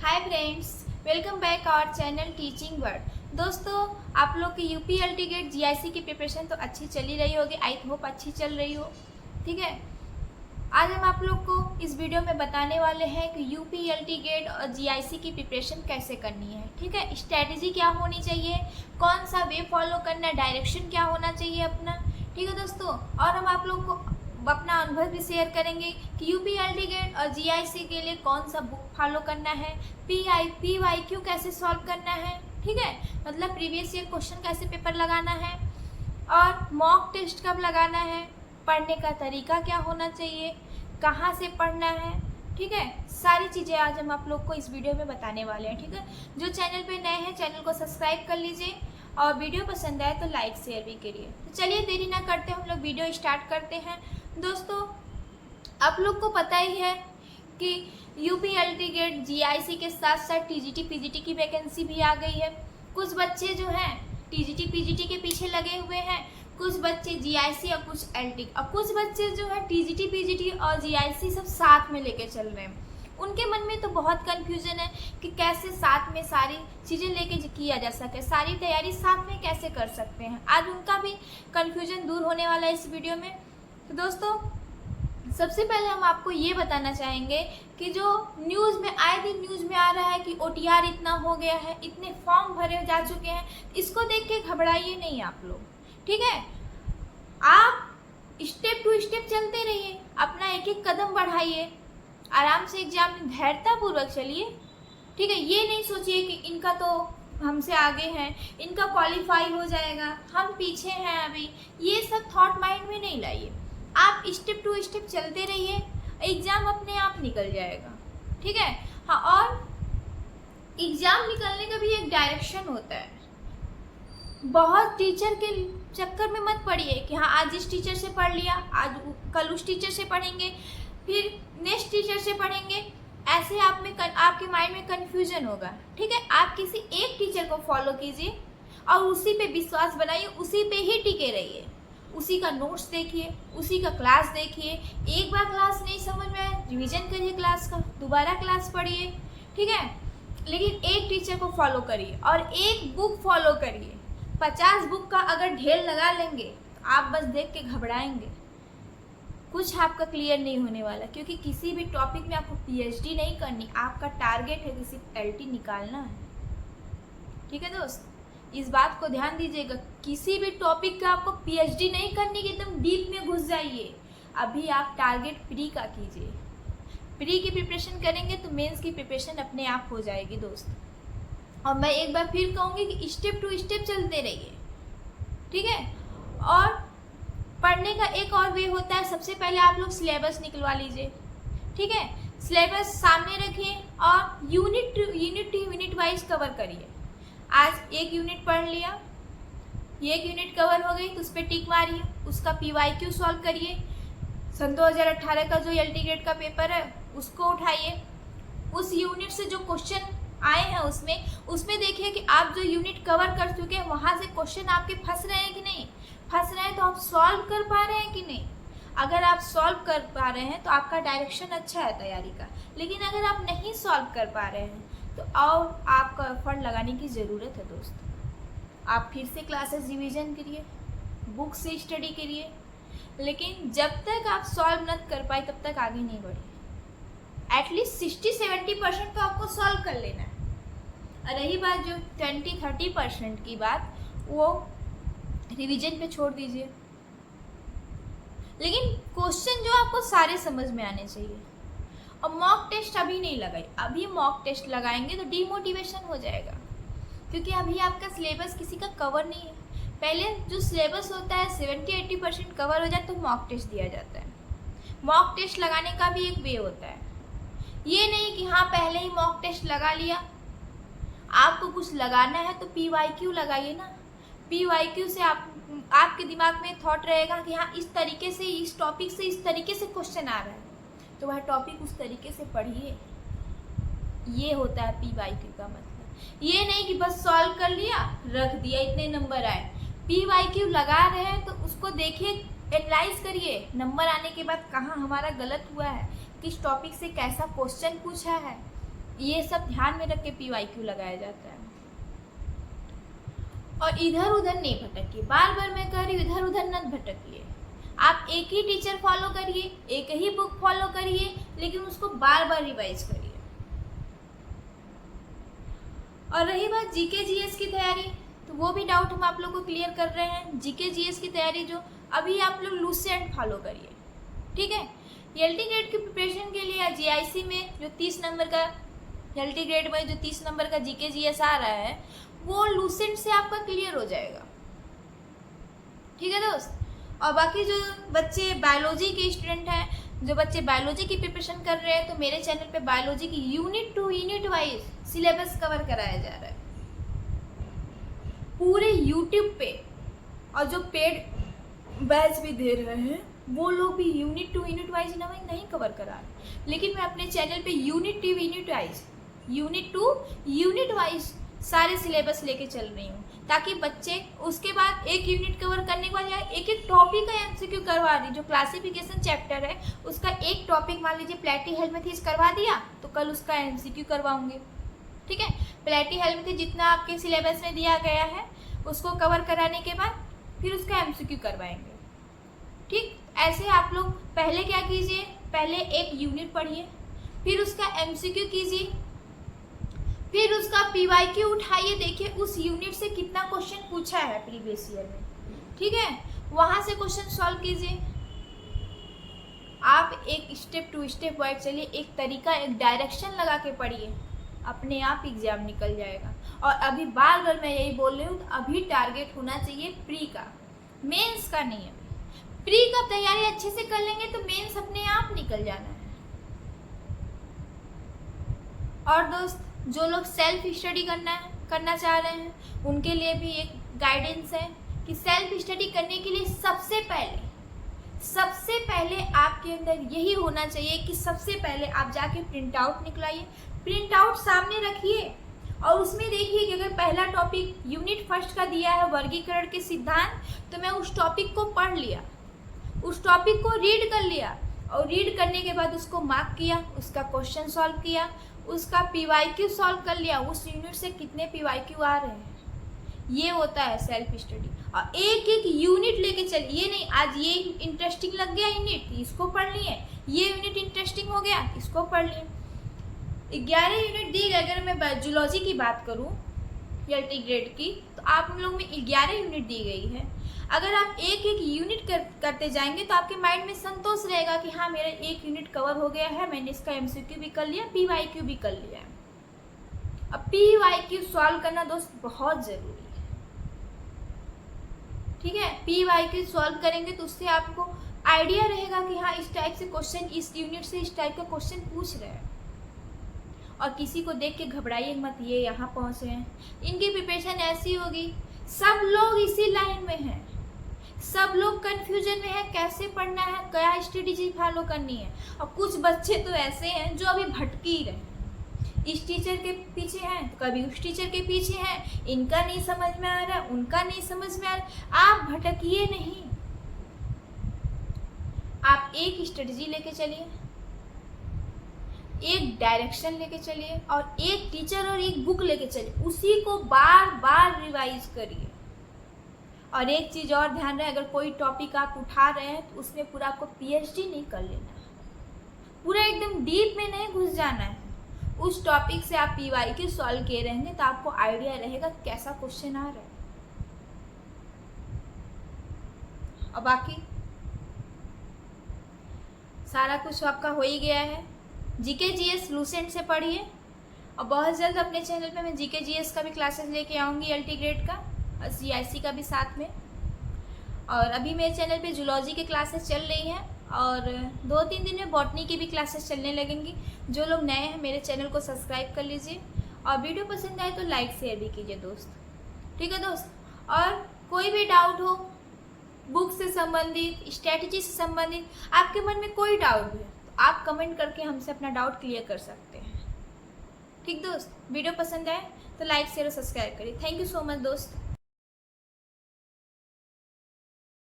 Hi friends, welcome back our channel teaching word. दोस्तों, आप लोग की यूपी एलटी गेट जीआईसी की प्रिपरेशन तो अच्छी चली रही होगी। आई होप अच्छी चल रही हो। ठीक है, आज हम आप लोग को इस वीडियो में बताने वाले हैं कि यूपी एलटी गेट और जीआईसी की प्रिपरेशन कैसे करनी है। ठीक है, स्ट्रेटजी क्या होनी चाहिए, कौन सा वे फॉलो करना है, डायरेक्शन क्या होना चाहिए अपना। ठीक है दोस्तों, और हम आप लोग को अपना अनुभव भी शेयर करेंगे कि यूपी एलटी गेट और जीआईसी के लिए कौन सा बुक फॉलो करना है, पीवाईक्यू कैसे सॉल्व करना है। ठीक है, मतलब प्रीवियस ईयर क्वेश्चन कैसे पेपर लगाना है और मॉक टेस्ट कब लगाना है, पढ़ने का तरीका क्या होना चाहिए, कहाँ से पढ़ना है। ठीक है, सारी चीज़ें आज हम आप लोग को इस वीडियो में बताने वाले हैं। ठीक है, जो चैनल पे नए हैं चैनल को सब्सक्राइब कर लीजिए और वीडियो पसंद आए तो लाइक शेयर भी करिए। तो चलिए देरी ना करते हम लोग वीडियो स्टार्ट करते हैं। दोस्तों, आप लोग को पता ही है कि यूपी एलटी गेट जीआईसी के साथ साथ टीजीटी पीजीटी की वैकेंसी भी आ गई है। कुछ बच्चे जो हैं टीजीटी पीजीटी के पीछे लगे हुए हैं, कुछ बच्चे जीआईसी और कुछ एलटी, और कुछ बच्चे जो है टीजीटी पीजीटी और जीआईसी सब साथ में लेके चल रहे हैं। उनके मन में तो बहुत कन्फ्यूजन है कि कैसे साथ में सारी चीज़ें लेके किया जा सके, सारी तैयारी साथ में कैसे कर सकते हैं। आज उनका भी कन्फ्यूजन दूर होने वाला है इस वीडियो में। तो दोस्तों, सबसे पहले हम आपको ये बताना चाहेंगे कि जो न्यूज़ में आए दिन न्यूज़ में आ रहा है कि ओटीआर इतना हो गया है, इतने फॉर्म भरे जा चुके हैं, इसको देख के घबराइए नहीं आप लोग। ठीक है, आप स्टेप टू स्टेप चलते रहिए, अपना एक एक कदम बढ़ाइए, आराम से एग्जाम में धैर्यतापूर्वक चलिए। ठीक है, ये नहीं सोचिए कि इनका तो हमसे आगे हैं, इनका क्वालिफाई हो जाएगा, हम पीछे हैं अभी, ये सब थॉट माइंड में नहीं लाइए। आप स्टेप टू स्टेप चलते रहिए, एग्ज़ाम अपने आप निकल जाएगा। ठीक है, हाँ, और एग्ज़ाम निकलने का भी एक डायरेक्शन होता है। बहुत टीचर के चक्कर में मत पड़िए कि हाँ आज इस टीचर से पढ़ लिया, आज कल उस टीचर से पढ़ेंगे, फिर नेक्स्ट टीचर से पढ़ेंगे, ऐसे आप में आपके माइंड में कन्फ्यूजन होगा। ठीक है, आप किसी एक टीचर को फॉलो कीजिए और उसी पे विश्वास बनाइए, उसी पे ही टिके रहिए, उसी का नोट्स देखिए, उसी का क्लास देखिए। एक बार क्लास नहीं समझ में आए रिवीजन करिए क्लास का, दोबारा क्लास पढ़िए। ठीक है, लेकिन एक टीचर को फॉलो करिए और एक बुक फॉलो करिए। 50 बुक का अगर ढेर लगा लेंगे आप बस देख के घबराएंगे, कुछ आपका क्लियर नहीं होने वाला, क्योंकि किसी भी टॉपिक में आपको पीएचडी नहीं करनी, आपका टारगेट है कि सिर्फ एलटी निकालना है। ठीक है दोस्त, इस बात को ध्यान दीजिएगा, किसी भी टॉपिक का आपको पीएचडी नहीं करनी कि एकदम डीप में घुस जाइए। अभी आप टारगेट प्री का कीजिए, प्री की प्रिपरेशन करेंगे तो मेंस की प्रिपरेशन अपने आप हो जाएगी दोस्त। और मैं एक बार फिर कहूँगी कि स्टेप टू स्टेप चलते रहिए। ठीक है, और पढ़ने का एक और वे होता है, सबसे पहले आप लोग सिलेबस निकलवा लीजिए। ठीक है, सिलेबस सामने रखिए और यूनिट वाइज कवर करिए। आज एक यूनिट पढ़ लिया, एक यूनिट कवर हो गई तो उस पर टिक मारिए, उसका पीवाईक्यू सॉल्व करिए। सन 2018 का जो एलटी गेट का पेपर है उसको उठाइए, उस यूनिट से जो क्वेश्चन आए हैं उसमें देखिए कि आप जो यूनिट कवर कर चुके हैं वहाँ से क्वेश्चन आपके फंस रहे हैं कि नहीं, फंस रहे हैं तो आप सॉल्व कर पा रहे हैं कि नहीं। अगर आप सॉल्व कर पा रहे हैं तो आपका डायरेक्शन अच्छा है तैयारी का, लेकिन अगर आप नहीं सॉल्व कर पा रहे हैं तो और आपका एफर्ट लगाने की ज़रूरत है दोस्त। आप फिर से क्लासेस रिवीजन करिए, बुक से स्टडी करिए, लेकिन जब तक आप सॉल्व न कर पाए तब तक आगे नहीं बढ़िए। एटलीस्ट 60-70% तो आपको सॉल्व कर लेना है। और रही बात जो 20-30% की बात, वो रिवीजन पे छोड़ दीजिए, लेकिन क्वेश्चन जो आपको सारे समझ में आने चाहिए। और मॉक टेस्ट अभी नहीं लगाई, अभी मॉक टेस्ट लगाएंगे तो डीमोटिवेशन हो जाएगा, क्योंकि अभी आपका सिलेबस किसी का कवर नहीं है। पहले जो सिलेबस होता है 70-80% कवर हो जाए तो मॉक टेस्ट दिया जाता है। मॉक टेस्ट लगाने का भी एक वे होता है, ये नहीं कि हाँ पहले ही मॉक टेस्ट लगा लिया। आपको कुछ लगाना है तो पीवाईक्यू लगाइए ना। पीवाईक्यू से आपके दिमाग में थॉट रहेगा कि हाँ इस तरीके से, इस टॉपिक से इस तरीके से क्वेश्चन आ रहा है, तो वह टॉपिक उस तरीके से पढ़िए। ये होता है पीवाईक्यू का मतलब। ये नहीं कि बस सॉल्व कर लिया रख दिया इतने नंबर आए। पीवाईक्यू लगा रहे हैं तो उसको देखिए, एनालाइज करिए, नंबर आने के बाद कहाँ हमारा गलत हुआ है, किस टॉपिक से कैसा क्वेश्चन पूछा है। ये सब ध्यान में रख के PYQ लगाया जाता है। और इधर उधर नहीं भटकिए, बार बार मैं कह रही हूँ इधर उधर न भटकिए। आप एक ही टीचर फॉलो करिए, एक ही बुक फॉलो करिए, लेकिन उसको बार बार रिवाइज करिए। और रही बात जीके जीएस की तैयारी, तो वो भी डाउट हम आप लोग को क्लियर कर रहे हैं। जीके जीएस की तैयारी जो अभी आप लोग लूसेंट फॉलो करिए, ठीक है। एलटी ग्रेड की प्रिपरेशन के लिए जीआईसी में जो 30 नंबर का एलटी ग्रेड में जो 30 नंबर का जीके जीएस आ रहा है, वो लूसेंट से आपका क्लियर हो जाएगा, ठीक है दोस्त। और बाकी जो बच्चे बायोलॉजी के स्टूडेंट हैं, जो बच्चे बायोलॉजी की प्रिपरेशन कर रहे हैं, तो मेरे चैनल पे बायोलॉजी की unit to unit wise syllabus cover कराया जा रहा है पूरे यूट्यूब पे। और जो पेड बैच भी दे रहे हैं वो लोग भी यूनिट टू यूनिट वाइज नहीं कवर करा रहे, लेकिन मैं अपने चैनल पे यूनिट टू यूनिट वाइज सारे सिलेबस लेके चल रही हूँ, ताकि बच्चे उसके बाद एक यूनिट कवर करने के बाद या एक एक टॉपिक का एमसीक्यू करवा रही। जो क्लासिफिकेशन चैप्टर है उसका एक टॉपिक मान लीजिए प्लेटीहेल्मिंथेस करवा दिया, तो कल उसका एमसीक्यू करवाऊंगी, ठीक है। प्लेटीहेल्मिंथेस जितना आपके सिलेबस में दिया गया है उसको कवर कराने के बाद फिर उसका एमसीक्यू करवाएंगे, ठीक। ऐसे आप लोग पहले क्या कीजिए, पहले एक यूनिट पढ़िए, फिर उसका एमसीक्यू कीजिए, फिर उसका पीवाईक्यू उठाइए, देखिए उस यूनिट से कितना क्वेश्चन पूछा है प्रीवियस ईयर में, ठीक है। वहां से क्वेश्चन सॉल्व कीजिए। आप एक स्टेप टू स्टेप वाइज चलिए, एक तरीका एक डायरेक्शन लगा के पढ़िए, अपने आप एग्जाम निकल जाएगा। और अभी बार बार मैं यही बोल रही हूँ, तो अभी टारगेट होना चाहिए प्री का, मेंस का नहीं है। प्री का तैयारी अच्छे से कर लेंगे तो मेंस अपने आप निकल जाना है। और दोस्त जो लोग सेल्फ स्टडी करना चाह रहे हैं उनके लिए भी एक गाइडेंस है कि सेल्फ स्टडी करने के लिए सबसे पहले आपके अंदर यही होना चाहिए कि सबसे पहले आप जाके प्रिंट आउट निकलाइए, प्रिंट आउट सामने रखिए और उसमें देखिए कि अगर पहला टॉपिक यूनिट फर्स्ट का दिया है वर्गीकरण के सिद्धांत, तो मैं उस टॉपिक को पढ़ लिया, उस टॉपिक को रीड कर लिया और रीड करने के बाद उसको मार्क किया, उसका क्वेश्चन सॉल्व किया, उसका पीवाईक्यू सॉल्व कर लिया, उस यूनिट से कितने पीवाईक्यू आ रहे हैं। ये होता है सेल्फ स्टडी। और एक एक यूनिट लेके चलिए, ये नहीं आज ये इंटरेस्टिंग लग गया यूनिट इसको पढ़ लिए, ये यूनिट इंटरेस्टिंग हो गया इसको पढ़ लिए। 11 यूनिट दी गई। अगर मैं बायोलॉजी की बात करूँ एलटी ग्रेड की, तो आप लोग में 11 यूनिट दी गई है। अगर आप एक एक यूनिट करते जाएंगे तो आपके माइंड में संतोष रहेगा कि हाँ मेरा एक यूनिट कवर हो गया है, मैंने इसका एमसीक्यू भी कर लिया, पीवाईक्यू भी कर लिया है। अब पीवाईक्यू सॉल्व करना दोस्त बहुत जरूरी है, ठीक है। पीवाईक्यू सॉल्व करेंगे तो उससे आपको आइडिया रहेगा कि हाँ इस टाइप से क्वेश्चन, इस यूनिट से इस टाइप का क्वेश्चन पूछ रहे हैं। और किसी को देख के घबराइए मत, ये यहाँ पहुँचे हैं, इनकी प्रिपरेशन ऐसी होगी, सब लोग इसी लाइन में हैं, सब लोग कंफ्यूजन में है कैसे पढ़ना है, क्या स्ट्रेटेजी फॉलो करनी है। और कुछ बच्चे तो ऐसे हैं जो अभी भटकी रहे, इस टीचर के पीछे हैं तो कभी उस टीचर के पीछे हैं, इनका नहीं समझ में आ रहा, उनका नहीं समझ में आ रहा। आप भटकिए नहीं, आप एक स्ट्रेटेजी लेके चलिए, एक डायरेक्शन लेके चलिए और एक टीचर और एक बुक लेके चलिए, उसी को बार बार रिवाइज करिए। और एक चीज़ और ध्यान रहे, अगर कोई टॉपिक आप उठा रहे हैं तो उसमें पूरा आपको पीएचडी नहीं कर लेना, पूरा एकदम डीप में नहीं घुस जाना है। उस टॉपिक से आप पीवाईक्यू सॉल्व किए रहेंगे तो आपको आइडिया रहेगा कैसा क्वेश्चन आ रहा है। और बाकी सारा कुछ आपका हो ही गया है। जीके जीएस लूसेंट से पढ़िए और बहुत जल्द अपने चैनल पे मैं जीके जीएस का भी क्लासेस लेके आऊँगी, एलटी ग्रेड का और सीआईसी का भी साथ में। और अभी मेरे चैनल पे जूलॉजी के क्लासेस चल रही हैं और 2-3 दिन में बॉटनी की भी क्लासेस चलने लगेंगी। जो लोग नए हैं मेरे चैनल को सब्सक्राइब कर लीजिए और वीडियो पसंद आए तो लाइक शेयर भी कीजिए दोस्त, ठीक है दोस्त। और कोई भी डाउट हो बुक से संबंधित, स्ट्रैटेजी से संबंधित, आपके मन में कोई डाउट है तो आप कमेंट करके हमसे अपना डाउट क्लियर कर सकते हैं, ठीक दोस्त। वीडियो पसंद आए तो लाइक शेयर और सब्सक्राइब करिए। थैंक यू सो मच दोस्त।